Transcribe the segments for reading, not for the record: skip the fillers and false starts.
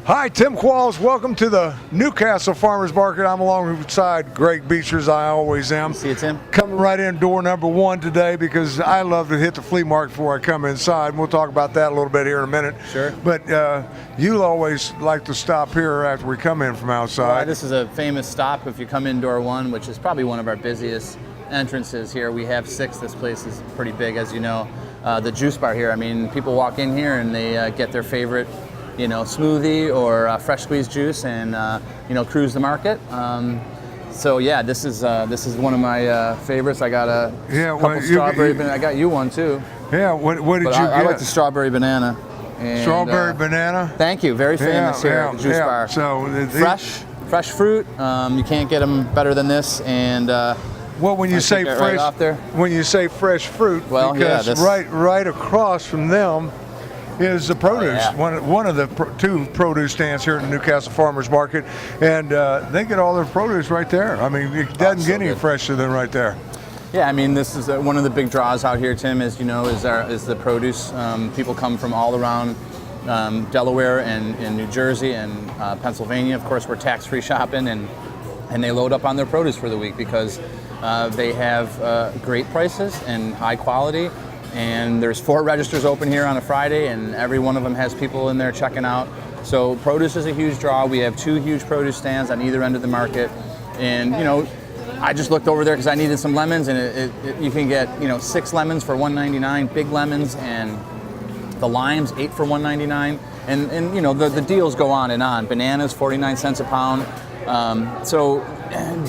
Hi, Tim Qualls. Welcome to the Newcastle Farmers Market. I'm alongside Greg Beecher, as I always am. See you, Tim. Coming right in door number one today because I love to hit the flea market before I come inside. We'll talk about that a little bit here in a minute. Sure. But you always like to stop here after we come in from outside. Well, this is a famous stop if you come in door one, which is probably one of our busiest entrances here. We have 6. This place is pretty big, as you know. The juice bar here, I mean, people walk in here and they get their favorite smoothie or fresh squeezed juice and cruise the market. So yeah, this is one of my favorites. I got a couple strawberry banana. I got you one too. Yeah, what did you get? I like the strawberry banana. And, strawberry banana? Thank you. Very famous here at the juice bar. So fresh fruit. You can't get them better than this. And well, when you say fresh, right when you say fresh fruit, well, because yeah, right across from them is the produce, one of the two produce stands here at the Newcastle Farmers Market, and they get all their produce right there. I mean, it doesn't get any fresher than right there. Yeah, I mean, this is one of the big draws out here, Tim, as you know, is the produce. People come from all around Delaware and New Jersey and Pennsylvania. Of course, we're tax-free shopping, and they load up on their produce for the week because they have great prices and high quality. And there's 4 registers open here on a Friday, and every one of them has people in there checking out. So produce is a huge draw. We have 2 huge produce stands on either end of the market. And I just looked over there because I needed some lemons, and you can get 6 lemons for $1.99, big lemons, and the limes 8 for $1.99. And the deals go on and on. Bananas 49 cents a pound. So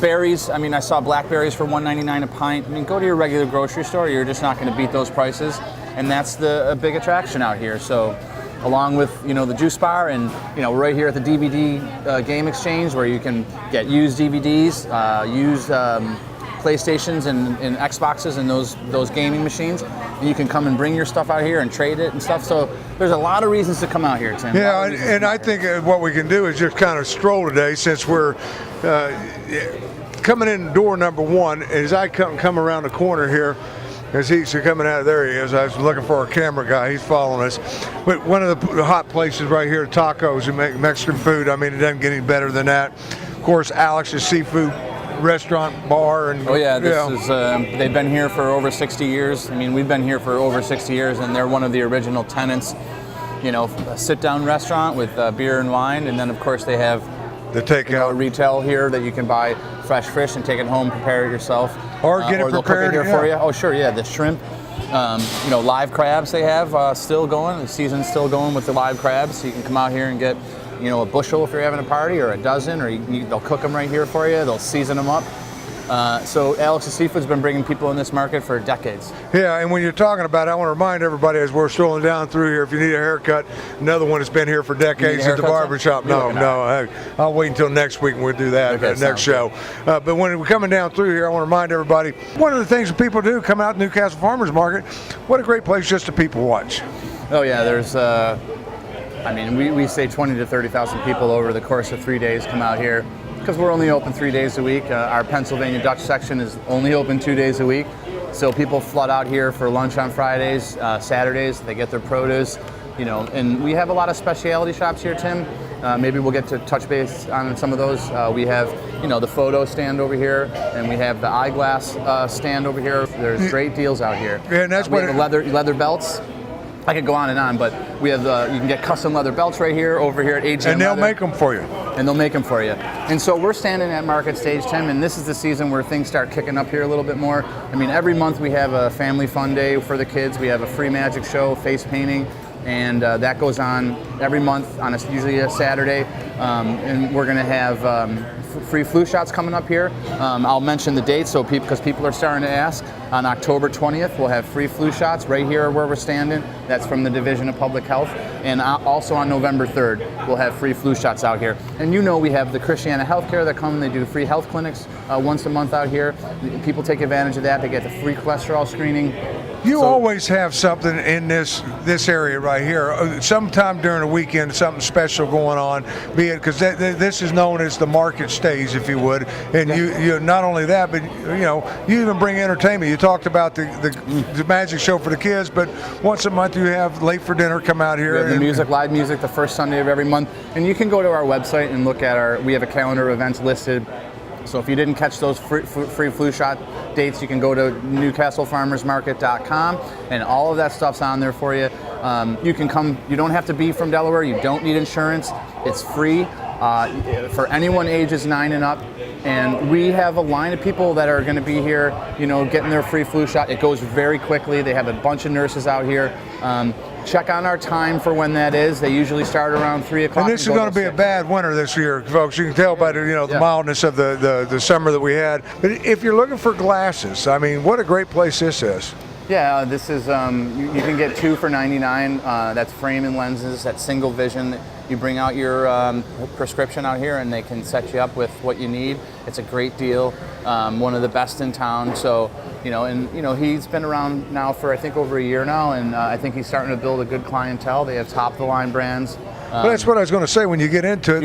berries, I mean, I saw blackberries for $1.99 a pint. I mean, go to your regular grocery store, you're just not going to beat those prices, and that's a big attraction out here. So along with the juice bar, and we're right here at the DVD game exchange where you can get used DVDs, used PlayStations and Xboxes and those gaming machines. And you can come and bring your stuff out here and trade it and stuff. So there's a lot of reasons to come out here, Tim. Yeah, and I think what we can do is just kind of stroll today, since we're coming in door number one. As I come around the corner here, as he's coming out, there he is. I was looking for our camera guy. He's following us. But one of the hot places right here, tacos and Mexican food. I mean, it doesn't get any better than that. Of course, Alex's Seafood restaurant, bar, and oh yeah, this is they've been here for over 60 years. I mean, we've been here for over 60 years, and they're one of the original tenants. A sit-down restaurant with beer and wine, and then of course they have the takeout retail here that you can buy fresh fish and take it home, prepare it yourself, or get it or they'll prepared cook it here for you. Oh sure, yeah, the shrimp, live crabs they have still going. The season's still going with the live crabs, so you can come out here and get a bushel if you're having a party, or a dozen, or they'll cook them right here for you. They'll season them up. So Alex's Seafood's been bringing people in this market for decades. Yeah, and when you're talking about it, I want to remind everybody as we're strolling down through here, if you need a haircut, another one that's been here for decades at the barbershop. No, I'll wait until next week and we'll do that next show. But when we're coming down through here, I want to remind everybody, one of the things that people do, come out to Newcastle Farmers Market, what a great place just to people watch. Oh yeah, there's we say 20 to 30,000 people over the course of 3 days come out here because we're only open 3 days a week. Our Pennsylvania Dutch section is only open 2 days a week. So people flood out here for lunch on Fridays, Saturdays, they get their produce, and we have a lot of specialty shops here, Tim. Maybe we'll get to touch base on some of those. We have, the photo stand over here, and we have the eyeglass stand over here. There's great deals out here. Yeah, and that's we have the leather belts. I could go on, but we have you can get custom leather belts right here, over here at AGM. And they'll make them for you. And they'll make them for you. And so we're standing at Market Stage, Tim, and this is the season where things start kicking up here a little bit more. I mean, every month we have a family fun day for the kids. We have a free magic show, face painting, and that goes on every month on usually a Saturday. And we're going to have free flu shots coming up here. I'll mention the date because people are starting to ask. On October 20th, we'll have free flu shots right here where we're standing. That's from the Division of Public Health. And also on November 3rd, we'll have free flu shots out here. And we have the Christiana Healthcare that come. They do free health clinics once a month out here. People take advantage of that. They get the free cholesterol screening. You always have something in this area right here. Sometime during the weekend, something special going on. Be it because this is known as the market stage, if you would. And you not only that, but you even bring entertainment. You talked about the magic show for the kids, but once a month you have Late for Dinner come out here. We have the music, live music, the first Sunday of every month. And you can go to our website and look at we have a calendar of events listed. So if you didn't catch those free flu shot dates, you can go to NewcastleFarmersMarket.com, and all of that stuff's on there for you. You can come. You don't have to be from Delaware. You don't need insurance. It's free for anyone ages 9 and up. And we have a line of people that are going to be here, getting their free flu shot. It goes very quickly. They have a bunch of nurses out here. Check on our time for when that is. They usually start around 3 o'clock. And this is going to be a bad winter this year, folks. You can tell by the mildness of the summer that we had. But if you're looking for glasses, I mean, what a great place this is. Yeah, this is, you can get 2 for $99. That's frame and lenses, that's single vision. You bring out your prescription out here and they can set you up with what you need. It's a great deal, one of the best in town. So, he's been around now for I think over a year now, and I think he's starting to build a good clientele. They have top of the line brands. Well, that's what I was going to say. When you get into it,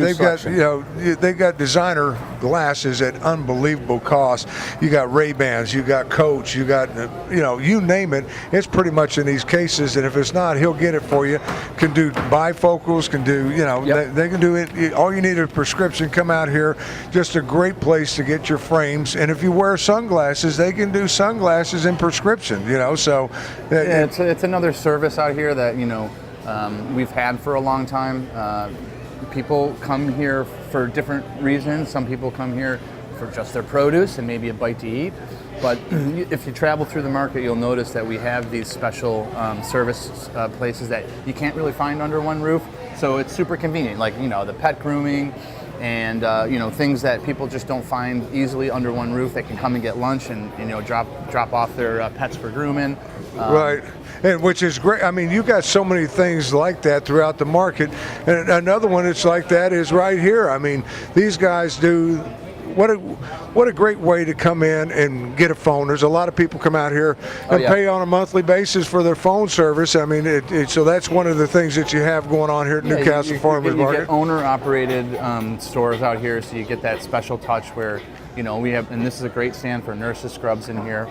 they've got designer glasses at unbelievable cost. You got Ray-Bans, you got Coach, you got you name it. It's pretty much in these cases, and if it's not, he'll get it for you. Can do bifocals, can do they can do it. All you need is a prescription. Come out here. Just a great place to get your frames. And if you wear sunglasses, they can do sunglasses in prescription. So it's another service out here that we've had for a long time. People come here for different reasons. Some people come here for just their produce and maybe a bite to eat. But if you travel through the market, you'll notice that we have these special service places that you can't really find under one roof. So it's super convenient, like the pet grooming and things that people just don't find easily under one roof. They can come and get lunch and drop off their pets for grooming. Right. And which is great. I mean, you got so many things like that throughout the market. And another one that's like that is right here. I mean, these guys do what a great way to come in and get a phone. There's a lot of people come out here and pay on a monthly basis for their phone service. I mean, so that's one of the things that you have going on here at Newcastle Farmers Market. You get owner-operated stores out here, so you get that special touch where we have, and this is a great stand for nurses scrubs in here.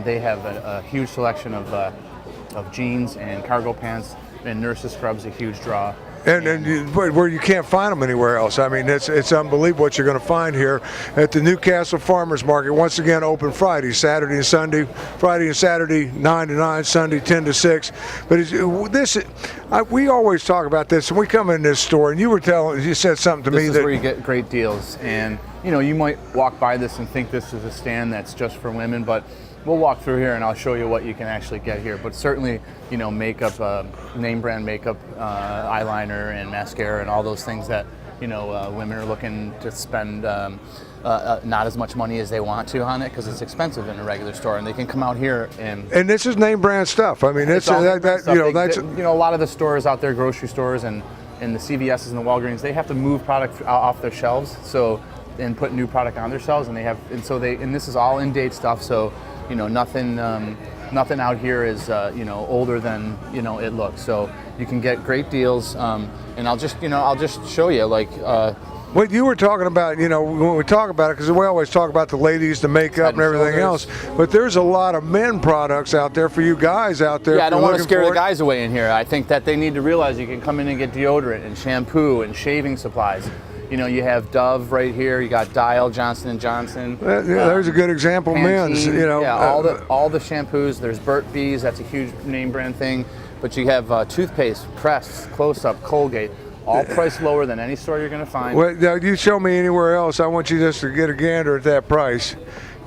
They have a huge selection of jeans and cargo pants, and nurses scrubs a huge draw. And where you can't find them anywhere else. I mean, it's unbelievable what you're going to find here at the Newcastle Farmers Market. Once again, open Friday, Saturday and Sunday. Friday and Saturday, 9 to 9, Sunday, 10 to 6. But we always talk about this, and we come in this store, and you said something to me that... This is where you get great deals. And, you might walk by this and think this is a stand that's just for women, but we'll walk through here and I'll show you what you can actually get here. But certainly, makeup, name brand makeup, eyeliner and mascara and all those things that, women are looking to spend not as much money as they want to on it because it's expensive in a regular store, and they can come out here and this is name brand stuff. I mean, that's a lot of the stores out there, grocery stores and the CVS's and the Walgreens, they have to move product off their shelves and put new product on their shelves, and this is all in-date stuff. So nothing out here is older than it looks. So you can get great deals, and I'll just show you what you were talking about. When we talk about it, because we always talk about the ladies, the makeup and everything else, but there's a lot of men products out there for you guys out there. Yeah, I don't want to scare the guys away in here. I think that they need to realize you can come in and get deodorant and shampoo and shaving supplies. You have Dove right here. You got Dial, Johnson & Johnson. There's a good example. Men's. All the shampoos. There's Burt Bees. That's a huge name brand thing. But you have toothpaste, Crest, Close Up, Colgate. All priced lower than any store you're going to find. Well, now, you show me anywhere else, I want you just to get a gander at that price.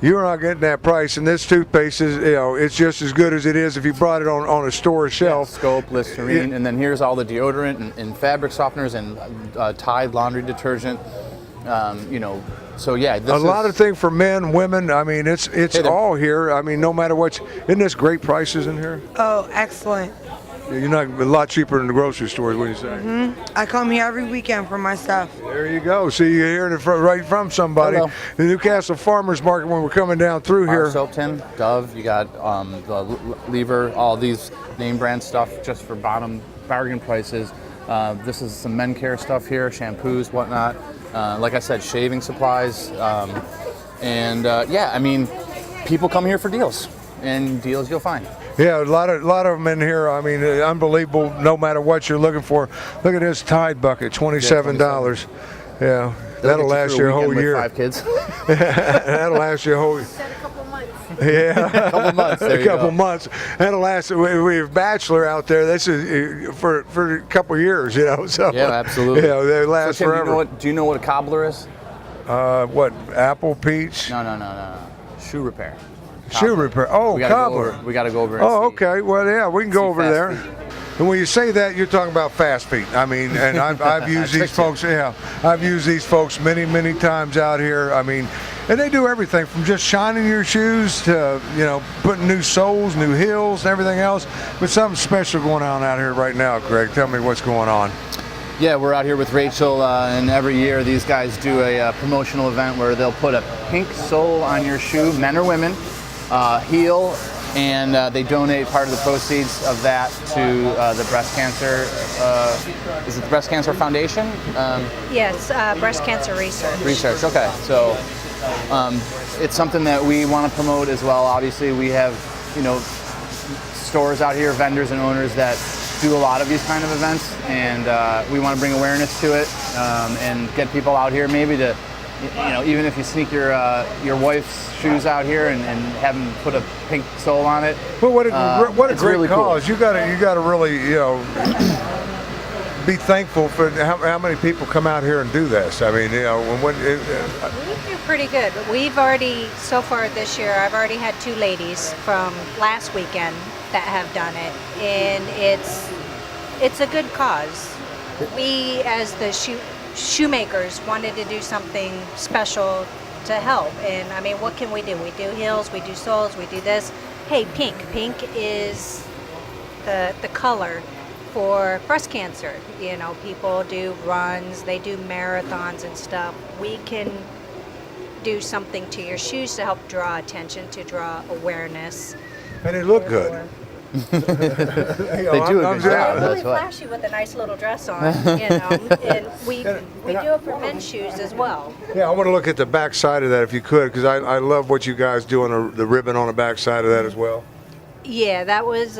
You're not getting that price, and this toothpaste is, it's just as good as it is if you brought it on a store shelf. Yeah, Scope, Listerine, and then here's all the deodorant and fabric softeners and Tide laundry detergent. So yeah, a lot of things for men, women. I mean, it's all here. I mean, no matter what. Isn't this great prices in here? Oh, excellent. You're not a lot cheaper than the grocery stores, what you say? I come here every weekend for my stuff. There you go. See, you're hearing it right from somebody. Hello. The Newcastle Farmers Market when we're coming down through Our here. soap tin, Dove, you got the Lever, all these name brand stuff just for bargain prices. This is some men care stuff here, shampoos, whatnot. Like I said, shaving supplies. Yeah, I mean, people come here for deals, and deals you'll find. Yeah, a lot of them in here. I mean, unbelievable. No matter what you're looking for. Look at this Tide bucket, $27. Yeah, that'll last you a whole year. 5 kids. That'll last you a whole. Said a couple months. Yeah, A couple months. There a you couple go. months. That'll last. We have Bachelor out there. This is for a couple years, you know. So Yeah, absolutely. Yeah, they last So, Tim, forever. do you know what a cobbler is? What? Apple, peach, No. Shoe repair. shoe Cobbler. repair. Oh, We gotta cobbler. we got to go over. And Oh, see. okay. Well, yeah, we can go See over fast there. feet. And when you say that, you're talking about fast feet. I mean, and I've used these Tricked you. folks. Yeah, I've used these folks many times out here. I mean, and they do everything from just shining your shoes to putting new soles, new heels, and everything else. But something special going on out here right now, Greg. Tell me what's going on. Yeah, we're out here with Rachel, and every year these guys do a promotional event where they'll put a pink sole on your shoe, men or women, heel, and they donate part of the proceeds of that to the breast cancer. Is it the Breast Cancer Foundation? Yes, breast cancer research. Research. Okay, so it's something that we want to promote as well. Obviously, we have stores out here, vendors and owners that do a lot of these kind of events, and we want to bring awareness to it and get people out here maybe to, even if you sneak your wife's shoes out here and have them put a pink sole on it. Well, what a it's great really cool. cause! You got to really be thankful for how many people come out here and do this. I mean, We do pretty good. We've already, so far this year, I've already had 2 ladies from last weekend that have done it, and it's a good cause. We, as the shoemakers, wanted to do something special to help, and I mean, what can we do? We do heels, we do soles, we do this. Hey, pink. Pink is the color for breast cancer. People do runs, they do marathons and stuff. We can do something to your shoes to help draw attention, to draw awareness. and they look good. They do a good job. They're really That's why. flashy with a nice little dress on, and we do it for men's shoes as well. Yeah, I want to look at the back side of that if you could, because I love what you guys do on the ribbon on the back side of that as well. Yeah, that was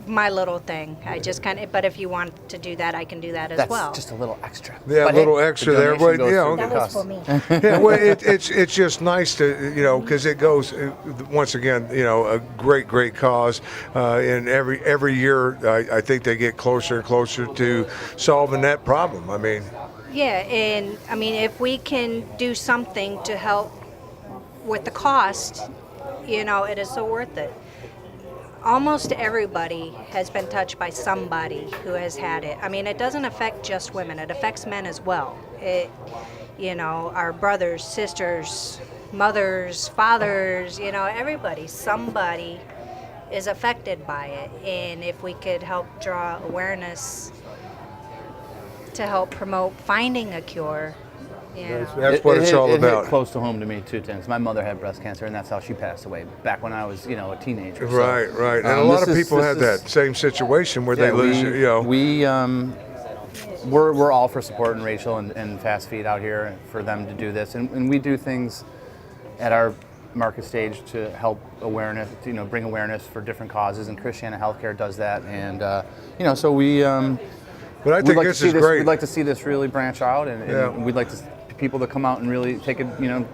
my little thing. I just but if you want to do that, I can do that as That's well. just a little extra. Yeah, But a little hey, extra the there, donation but, goes yeah, to okay. good That was cause. for me. Yeah, well, it's just nice to because it goes once again a great cause, and every year I think they get closer and closer to solving that problem. I mean, Yeah, and I mean, if we can do something to help with the cost, it is so worth it. Almost everybody has been touched by somebody who has had it. I mean, it doesn't affect just women, it affects men as well. Our brothers, sisters, mothers, fathers, everybody, somebody is affected by it. And if we could help draw awareness to help promote finding a cure, that's what it's all It about. hit close to home to me too, Tim. 'Cause my mother had breast cancer, and that's how she passed away back when I was, a teenager. So, Right. And a lot of people had that same situation where they lose. We're all for supporting Rachel and Fast Feed out here for them to do this, and we do things at our market stage to help awareness, bring awareness for different causes, and Christiana Healthcare does that, and so we. But I We'd think like this to see is great. We'd like to see this really branch out, and Yeah. we'd like to people to come out and really take it,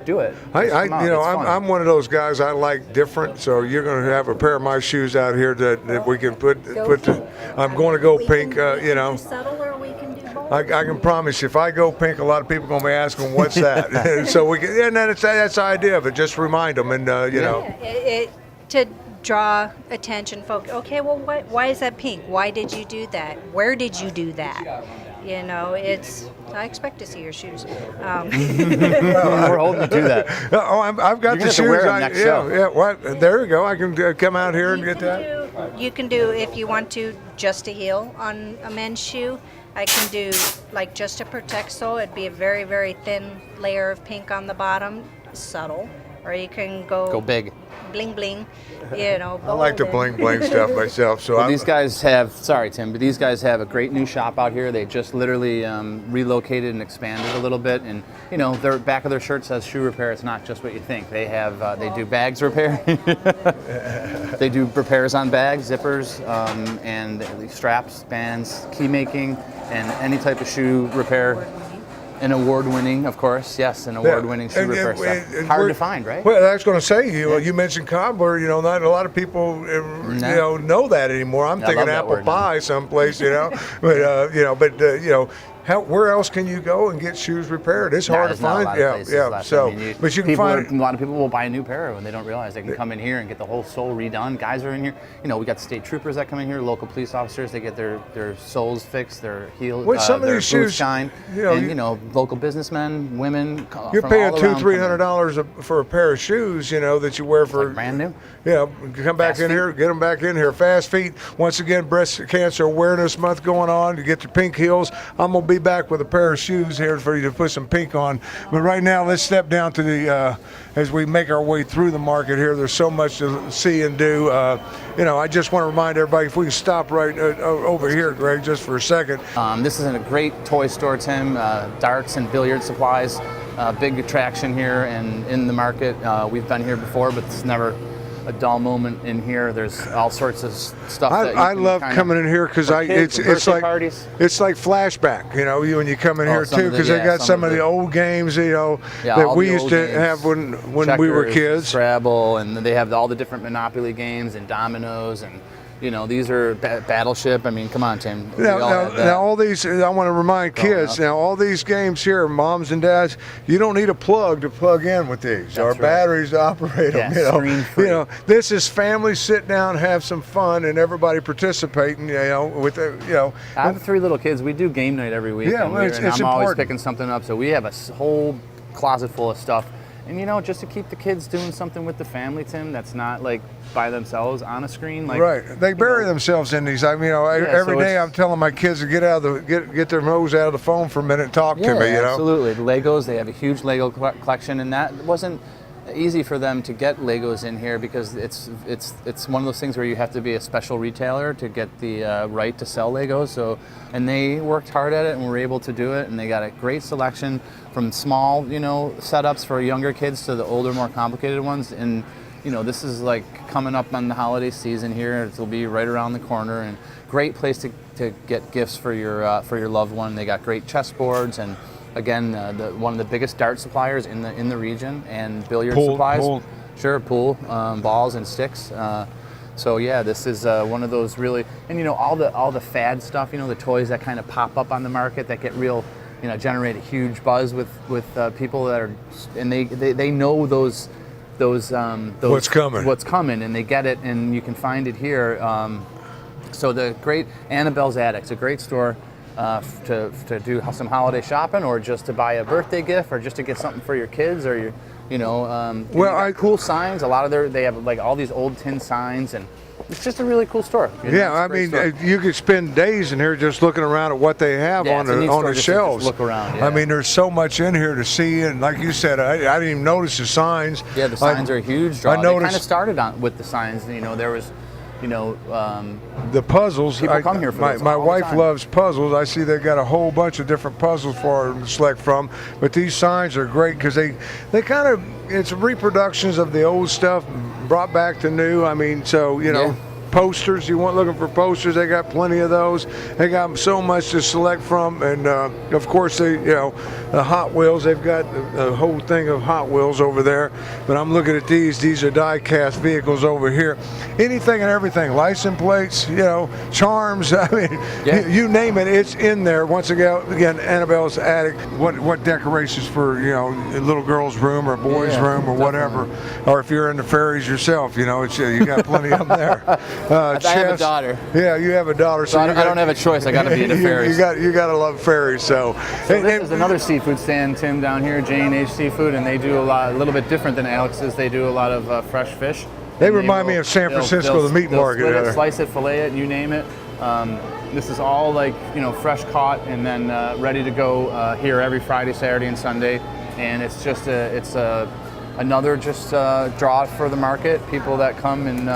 do it. Just come out. It's fun. I'm one of those guys. I like different. So you're going to have a pair of my shoes out here that we can put. I'm going to go pink. Subtle, or we can do both. I can promise you, if I go pink, a lot of people are going to be asking, "What's that?" And so we can. And then that's the idea of it. Just remind them, and To draw attention, folks. Okay, well, why is that pink? Why did you do that? Where did you do that? I expect to see your shoes. We're holding you to that. I've got You're the gonna have to wear shoes. 'em next show. Yeah. What? There you go. I can come out here and get that. You can do, if you want to, just a heel on a men's shoe. I can do like just a protect sole. It'd be a very, very thin layer of pink on the bottom, subtle. Or you can go big. Bling bling, you know. I like the bling bling stuff myself. So these guys have, sorry Tim, but these guys have a great new shop out here. They just literally relocated and expanded a little bit, and you know, their back of their shirt says shoe repair. It's not just what you think. They have, they do bags repair. They do repairs on bags, zippers, and straps, bands, key making, and any type of shoe repair. An award-winning, of course, yes, an award-winning shoe repair stuff. Hard to find, right? Well, I was going to say, you mentioned cobbler. You know, not a lot of people, know that anymore. I'm thinking apple pie someplace, but where else can you go and get shoes repaired? It's hard to find. So, but you can find a lot of people will buy a new pair when they don't realize they can come in here and get the whole sole redone. Guys are in here. You know, we got state troopers that come in here, local police officers. They get their soles fixed, their heel, some of their these shoes shine. Local businessmen, women. You're paying $200-300 for a pair of shoes, that you wear for like brand new. Yeah, come back in here, get them back in here. Fast feet. Once again, Breast Cancer Awareness Month going on. You get your pink heels. I'm gonna be back with a pair of shoes here for you to put some pink on. But right now, let's step down to the as we make our way through the market here. There's so much to see and do. I just want to remind everybody, if we can stop right over here, Greg, just for a second. This is a great toy store, Tim. Darts and billiard supplies. Big attraction here and in the market. We've been here before, but it's never a dull moment in here. There's all sorts of stuff. I love coming in here because it's like parties. It's like flashback, when you come in here too, because they got some of the old games, that we used to have when Checkers, we were kids. Scrabble, and they have all the different Monopoly games and dominoes and. These are Battleship. I mean, come on, Tim. Now, all these, I want to remind kids, now all these games here, moms and dads, you don't need a plug to plug in with these or batteries to operate them. Screen-free. This is family sit down, have some fun, and everybody participating, with the, I have 3 little kids. We do game night every week. Yeah, and it's I'm important. Always picking something up. So we have a whole closet full of stuff. And just to keep the kids doing something with the family, Tim, that's not like by themselves on a screen. Like, right, they bury themselves in these. Every day I'm telling my kids to get their nose out of the phone for a minute and talk to me. Absolutely. The Legos, they have a huge Lego collection, and that wasn't easy for them to get Legos in here because it's one of those things where you have to be a special retailer to get the right to sell Legos. So, and they worked hard at it and were able to do it, and they got a great selection from small, setups for younger kids to the older, more complicated ones. And this is like coming up on the holiday season here. It'll be right around the corner, and great place to get gifts for your loved one. They got great chessboards and. Again, one of the biggest dart suppliers in the region, and billiard supplies. Pool, balls and sticks. So yeah, this is one of those really, and all the fad stuff. The toys that kind of pop up on the market that get real, generate a huge buzz with people that are, and they know those what's coming, and they get it, and you can find it here. So the great Annabelle's Attic's a great store. To do some holiday shopping, or just to buy a birthday gift, or just to get something for your kids, or cool signs. A lot of they have like all these old tin signs, and it's just a really cool store. You could spend days in here just looking around at what they have on the shelves. Look around. There's so much in here to see, and like you said, I didn't even notice the signs. Yeah, the signs are a huge draw. They kind of started with the signs. There was. The puzzles. People come here for those my wife loves puzzles. I see they got a whole bunch of different puzzles for her to select from. But these signs are great because they kind of, it's reproductions of the old stuff brought back to new. Posters, you want looking for posters, they got plenty of those. They got so much to select from, and of course the Hot Wheels, they've got a whole thing of Hot Wheels over there. But I'm looking at these are die-cast vehicles over here. Anything and everything, license plates, charms, you name it, it's in there. Once again, Annabelle's Attic, what decorations for, a little girl's room or a boy's room or whatever. Or if you're into fairies yourself, you got plenty of them there. I have a daughter. Yeah, you have a daughter, so I don't have a choice. I got to be into fairies. You got to love fairies. So this is another seafood stand, Tim, down here, JHC Food, and they do a little bit different than Alex's. They do a lot of fresh fish. They remind me of San Francisco, the meat market. Split it, slice it, fillet it, you name it. This is all like, you know, fresh caught and then ready to go here every Friday, Saturday, and Sunday. And it's just another draw for the market. People that come and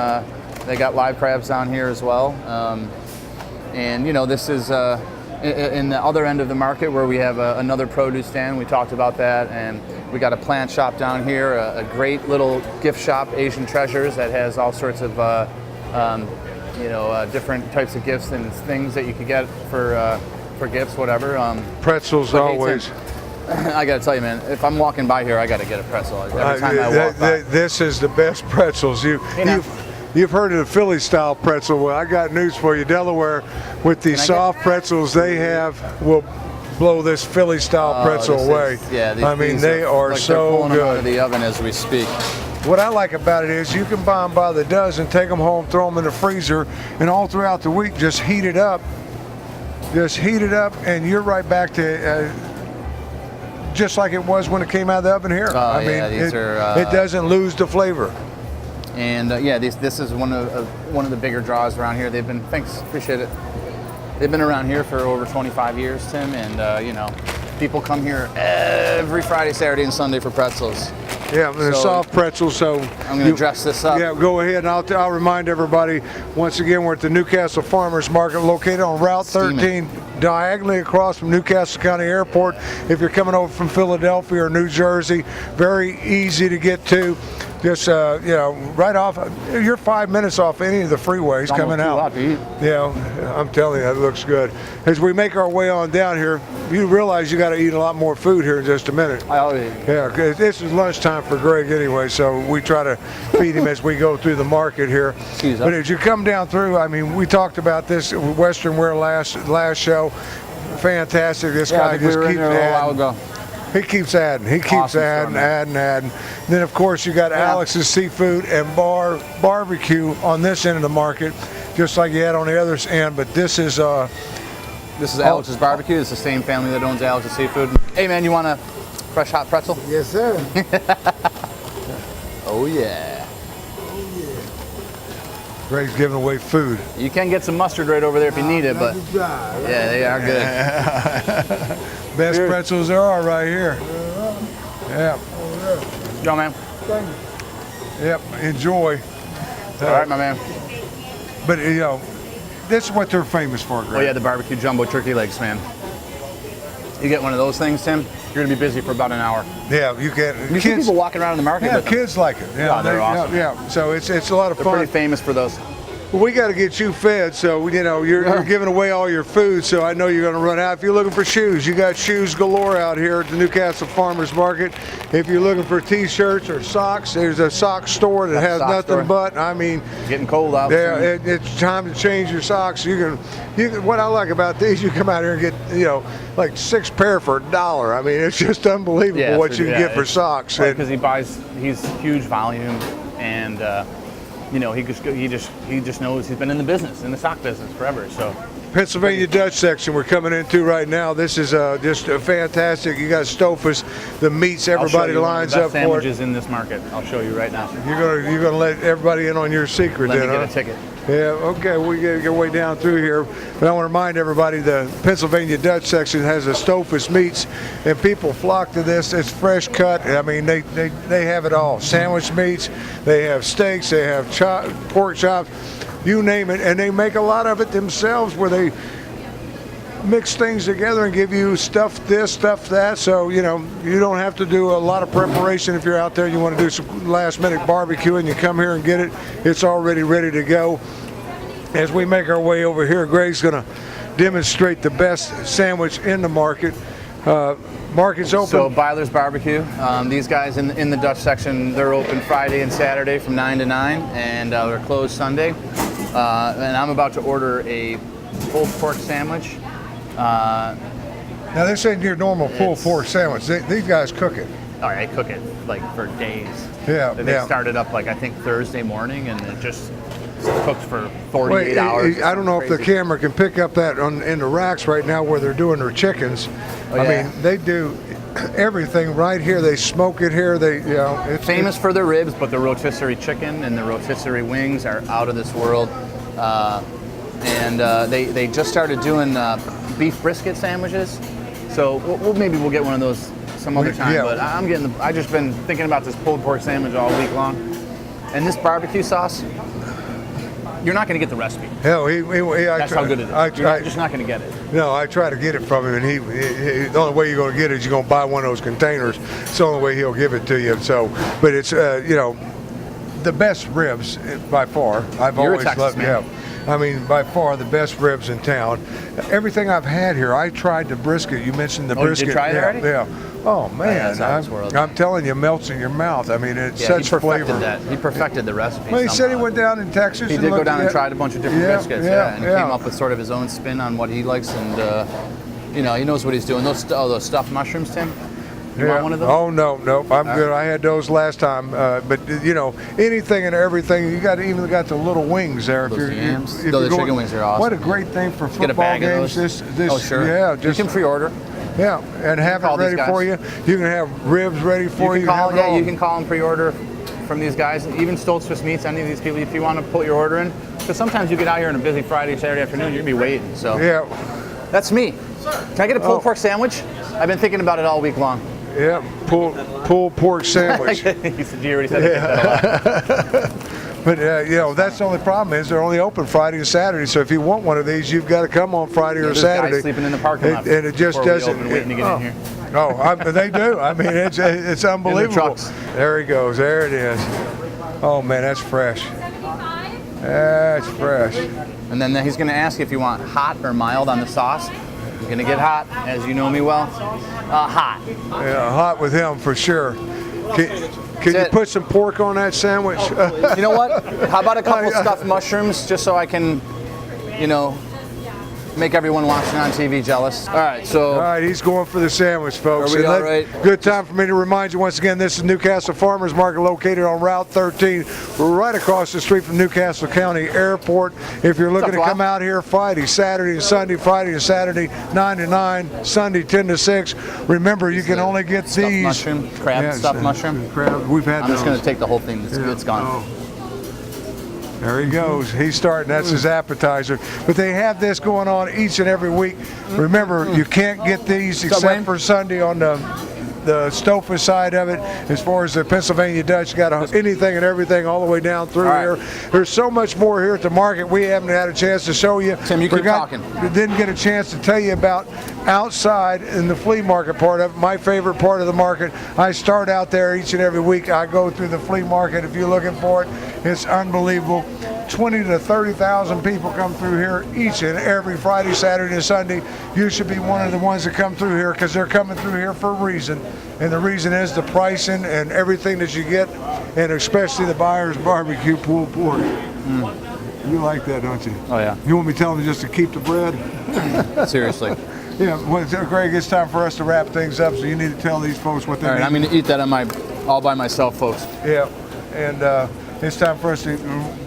they got live crabs down here as well. And you know, this is in the other end of the market where we have another produce stand. We talked about that, and we got a plant shop down here, a great little gift shop, Asian Treasures, that has all sorts of you know, different types of gifts and things that you could get for gifts, whatever. Pretzels always. I gotta tell you, man, if I'm walking by here, I gotta get a pretzel every time I walk by. This is the best pretzels. You've heard of the Philly style pretzel. Well, I got news for you. Delaware, with these soft pretzels they have, will blow this Philly style pretzel away. I mean, they are like so they're pulling good. them out of the oven as we speak. What I like about it is you can buy them by the dozen, take them home, throw them in the freezer, and all throughout the week just heat it up. Just heat it up, and you're right back to just like it was when it came out of the oven here. I mean, it doesn't lose the flavor. And yeah, this is one of the bigger draws around here. Thanks, appreciate it. They've been around here for over 25 years, Tim, and you know, people come here every Friday, Saturday, and Sunday for pretzels. Yeah, the soft pretzels. So I'm going to dress this up. Yeah, go ahead, and I'll remind everybody once again, we're at the Newcastle Farmers Market, located on Route 13, diagonally across from Newcastle County Airport. If you're coming over from Philadelphia or New Jersey, very easy to get to. Just you know, right off. You're 5 minutes off any of the freeways coming out. Yeah, I'm telling you, that looks good. As we make our way on down here, you realize you got to eat a lot more food here in just a minute. Yeah, because this is lunchtime for Greg anyway, so we try to feed him as we go through the market here. But as you come down through, I mean, we talked about this Western Wear last show. Fantastic. This guy just keeps adding. He keeps adding. He keeps adding. Then, of course, you got Alex's Seafood and Barbecue on this end of the market, just like you had on the other end. But this is Alex's Barbecue. It's the same family that owns Alex's Seafood. Hey, man, you want a fresh hot pretzel? Yes, sir. Oh, yeah. Greg's giving away food. You can get some mustard right over there if you need it, but yeah, they are good. Best pretzels there are right here. Yeah. Go, man. Yep. Enjoy. All right, my man. But you know, this is what they're famous for, Greg. Oh yeah, the barbecue jumbo turkey legs, man. You get one of those things, Tim, you're gonna be busy for about an hour. Yeah, you can. You see people walking around in the market. Yeah, kids like it. Yeah, they're awesome. Yeah, so it's a lot of fun. They're pretty famous for those. Well, we got to get you fed, so you know you're giving away all your food, so I know you're going to run out. If you're looking for shoes, you got shoes galore out here at the Newcastle Farmers Market. If you're looking for T-shirts or socks, there's a sock store that has nothing but. I mean, it's getting cold out. Yeah, it's time to change your socks. You can. What I like about these, you come out here and get like 6 pair for $1. I mean, it's just unbelievable what you can get for socks. Because he's huge volume and. You know, he just knows he's been in the sock business forever. So, Pennsylvania Dutch section we're coming into right now. This is just a fantastic. You got Stofus, the meats. Everybody lines up for it. Sandwiches in this market. I'll show you right now. You're gonna let everybody in on your secret. Let me get a ticket. Yeah, okay, we got to get way down through here. But I want to remind everybody the Pennsylvania Dutch section has a Stofus meats, and people flock to this. It's fresh cut. I mean, they have it all. Sandwich meats, they have steaks, they have pork chops, you name it. And they make a lot of it themselves where they mix things together and give you stuff this, stuff that. So, you know, you don't have to do a lot of preparation if you're out there. You want to do some last minute barbecue and you come here and get it. It's already ready to go. As we make our way over here, Greg's going to demonstrate the best sandwich in the market. Market's open. So Byler's Barbecue. These guys in the Dutch section, they're open Friday and Saturday from 9 to 9, and they're closed Sunday. And I'm about to order a pulled pork sandwich. Now this ain't your normal pulled pork sandwich. These guys cook it. All right, cook it like for days. Yeah, They started up like I think Thursday morning, and it just cooked for 48 hours. I don't know if the camera can pick up that in the racks right now where they're doing their chickens. I mean, they do. everything right here. They smoke it here. They, you know, it's Famous for their ribs, but the rotisserie chicken and the rotisserie wings are out of this world. They just started doing beef brisket sandwiches. So maybe we'll get one of those some other time. Yeah. But I just been thinking about this pulled pork sandwich all week long, and this barbecue sauce. You're not going to get the recipe. Hell, That's how good it is. You're just not going to get it. No, I try to get it from him, and he the only way you're going to get it is you're going to buy one of those containers. It's the only way he'll give it to you. So, but it's you know, the best ribs by far. You're a Texas loved. man. Yeah, I mean by far the best ribs in town. Everything I've had here, I tried the brisket. You mentioned the brisket. Did you try it already? Yeah. Oh man, that's out of this world. I'm telling you, it melts in your mouth. I mean, it's such he perfected flavor. that. He perfected the recipe. Well, he said he went down in Texas. He and did go looked down at and it. tried a bunch of different biscuits, and came up with sort of his own spin on what he likes, and you know, he knows what he's doing. Those stuffed mushrooms, Tim. You want one of those? Oh no, I'm good. I had those last time, but you know, anything and everything. You even got the little wings there. Those yams. If The you're going, chicken wings are awesome. What a great thing for Get a football bag games. of those. Oh sure. Yeah, you can pre-order. Yeah, and have it call these ready guys. for you. You can have ribs ready for you. You can call. have it all. You can call and pre-order from these guys. Even Stoltz Swiss Meats. Any of these people, if you want to put your order in, because sometimes you get out here on a busy Friday, Saturday afternoon, you're gonna be waiting. So Yeah, that's me. Can I get a pulled pork sandwich? I've been thinking about it all week long. yeah. Pulled pork sandwich. You already said that a lot. But you know, that's the only problem is they're only open Friday and Saturday. So if you want one of these, you've got to come on Friday or There's Saturday. guys sleeping in the parking lot, and it just before we doesn't. open, waiting to get in here. They do. I mean, it's unbelievable. trucks. There he goes. There it is. Oh man, that's fresh. That's fresh. And then he's going to ask if you want hot or mild on the sauce. He's going to get hot, as you know me well. Hot. Yeah, hot with him for sure. Can you put some pork on that sandwich? You know what? How about a couple stuffed mushrooms, just so I can, you know, make everyone watching on TV jealous. All right, so. All right, he's going for the sandwich, folks. Are we all right? Good time for me to remind you once again, this is Newcastle Farmers Market located on Route 13, right across the street from Newcastle County Airport. If you're looking to come out here Friday, Saturday, and Sunday, Friday and Saturday, 9 to 9, Sunday, 10 to 6. Remember, you can only get Stuffed these. mushroom, crab stuffed mushroom. Crab, we've had I'm just those. going to take the whole thing. It's gone. Oh. There he goes. He's starting. That's his appetizer. But they have this going on each and every week. Remember, you can't get these except for Sunday on the Stouffer side of it. As far as the Pennsylvania Dutch, got anything and everything all the way down through here. There's so much more here at the market we haven't had a chance to show you. Tim, you keep talking. Didn't get a chance to tell you about outside in the flea market part of it. My favorite part of the market. I start out there each and every week. I go through the flea market. If you're looking for it, it's unbelievable. 20 to 30,000 people come through here each and every Friday, Saturday, and Sunday. You should be one of the ones that come through here because they're coming through here for a reason. And the reason is the pricing and everything that you get, and especially the Buyer's Barbecue pulled pork. You like that, don't you? Oh, yeah. You want me telling you just to keep the bread? Seriously. Yeah, well, Greg, it's time for us to wrap things up, so you need to tell these folks what they All right, need. I'm going to eat that all by myself, folks. Yeah, and it's time for us to,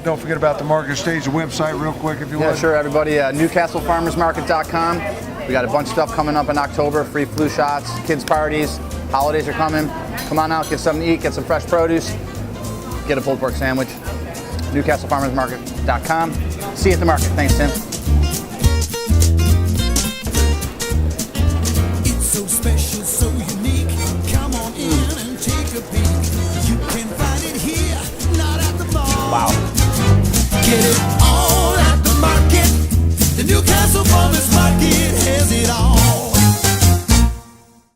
don't forget about the market stage, the website real quick if you want. Yeah, sure, everybody. NewcastleFarmersMarket.com. We got a bunch of stuff coming up in October, free flu shots, kids parties, holidays are coming. Come on out, get something to eat, get some fresh produce, get a pulled pork sandwich. NewcastleFarmersMarket.com. See you at the market. Thanks, Tim. It's so special, so unique. Come on in and take a peek. You can find it here, not at the bar. Wow. Get it